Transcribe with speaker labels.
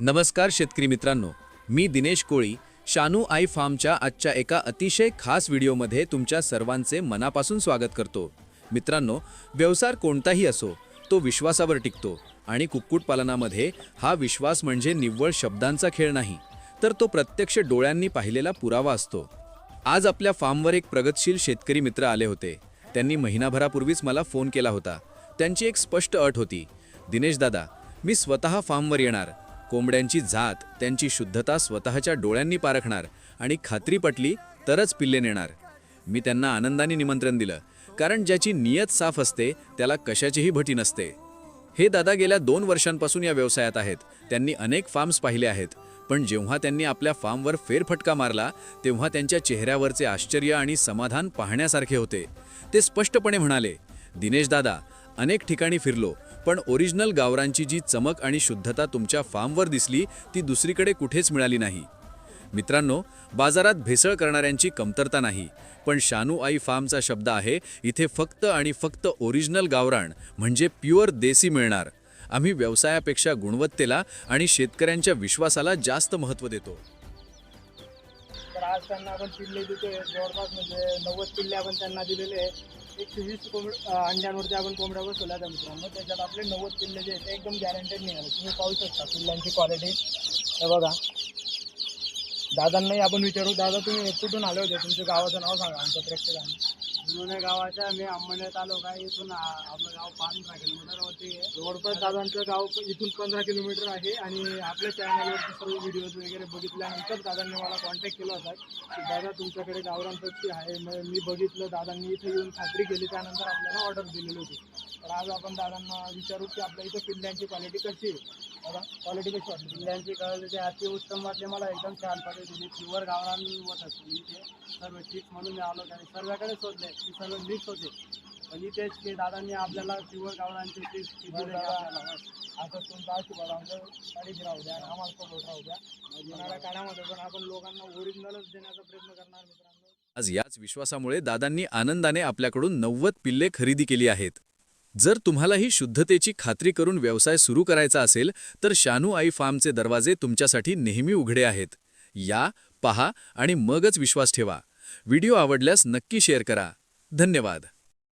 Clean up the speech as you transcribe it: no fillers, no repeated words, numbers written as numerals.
Speaker 1: नमस्कार शेतकरी मित्रांनो, मी दिनेश कोळी. शानू आई फार्मच्या आजच्या एका अतिशय खास व्हिडिओमध्ये तुमच्या सर्वांचे मनापासून स्वागत करतो. मित्रांनो, व्यवसाय कोणताही असो, तो विश्वासावर टिकतो आणि कुक्कुटपालनामध्ये हा विश्वास म्हणजे निव्वळ शब्दांचा खेळ नाही, तर तो प्रत्यक्ष डोळ्यांनी पाहिलेला पुरावा असतो. आज आपल्या फार्मवर एक प्रगतशील शेतकरी मित्र आले होते. त्यांनी महिनाभरापूर्वीच मला फोन केला होता. त्यांची एक स्पष्ट अट होती, दिनेश दादा, मी स्वतः फार्मवर येणार, कोंबड्यांची जात, त्यांची शुद्धता स्वतःच्या डोळ्यांनी पारखणार आणि खात्री पटली तरच पिल्ले नेणार. मी त्यांना आनंदाने निमंत्रण दिलं, कारण ज्याची नियत साफ असते त्याला कशाचीही भटी नसते. हे दादा गेल्या 2 वर्षांपासून या व्यवसायात आहेत. त्यांनी अनेक फार्म्स पाहिले आहेत, पण जेव्हा त्यांनी आपल्या फार्मवर फेरफटका मारला तेव्हा त्यांच्या चेहऱ्यावरचे आश्चर्य आणि समाधान पाहण्यासारखे होते. ते स्पष्टपणे म्हणाले, दिनेश दादा, अनेक ठिकाणी फिरलो, पण ओरिजिनल गावरांची जी चमक आणि शुद्धता तुमच्या फार्मवर दिसली ती दुसरीकडे कुठेच मिळाली नाही. मित्रांनो, बाजारात भेसळ करणाऱ्यांची कमतरता नाही, पण शानू आई फार्मचा शब्द आहे, इथे फक्त आणि फक्त ओरिजिनल गावरान म्हणजे प्युअर देसी मिळणार. आम्ही व्यवसायापेक्षा गुणवत्तेला आणि शेतकऱ्यांच्या विश्वासाला जास्त महत्त्व देतो.
Speaker 2: तर आज त्यांना आपण पिल्ले देतोय, जवळपास म्हणजे 90 पिल्ले आपण त्यांना दिलेले आहे. 120 अंड्यांवरती आपण कोंबड्या बसवल्या त्या मित्रांनो. त्याच्यात आपले 90 पिल्ले जे आहेत ते एकदम गॅरंटेड निघाले. तुम्ही पाहू शकता पिल्लांची क्वालिटी. हे बघा, दादांनाही आपण विचारू, दादा तुम्ही कुठून आले होते, तुमच्या गावाचं नाव सांगा आमच्या प्रेक्षकांना. जुन्या गावाच्या मी अंबरनाथ तालुका आहे. इथून आपलं गाव 15 किलोमीटरवरती आहे. जवळपास दादांचं गाव इथून 15 किलोमीटर आहे. आणि आपल्या चॅनलवरती सर्व व्हिडिओज वगैरे बघितल्यानंतर दादांनी मला कॉन्टॅक्ट केला होता की दादा तुमच्याकडे गावरान पक्षी आहे. मग मी बघितलं, दादांनी इथे येऊन खात्री केली, त्यानंतर आपल्याला ऑर्डर दिलेली होती. तर आज आपण दादांना विचारू की आपल्या इथं पिल्ल्यांची क्वालिटी कशी आहे. दादा, क्वालिटी कशी वाटली?
Speaker 3: पिल्ल्यांची क्वालिटी अति उत्तम वाटली मला, एकदम छान पद्धतीने प्युअर गावरान होतात. इथे सर्व ठीक म्हणून मी आलो, आणि सर्वांकडे शोधले की सर्व मिक्स होते, पण इथेच की दादांनी आपल्याला प्युअर गावरांचे पीस दिले.
Speaker 2: आता तुमचा आशीर्वाद आमच्या गाडीत राहू द्या आणि आम्हाला सपोर्ट राहू द्या. येणाऱ्या काळामध्ये पण आपण लोकांना ओरिजिनलच देण्याचा प्रयत्न करणार मित्रांनो.
Speaker 1: आज याच विश्वासामुळे दादांनी आनंदाने आपल्याकडून 90 पिल्ले खरेदी केली आहेत. जर तुम्हालाही शुद्धतेची खात्री करून व्यवसाय सुरू करायचा असेल तर शानू आई फार्मचे दरवाजे तुमच्यासाठी नेहमी उघडे आहेत. या, पहा आणि मगच विश्वास ठेवा. व्हिडिओ आवडल्यास नक्की शेअर करा. धन्यवाद.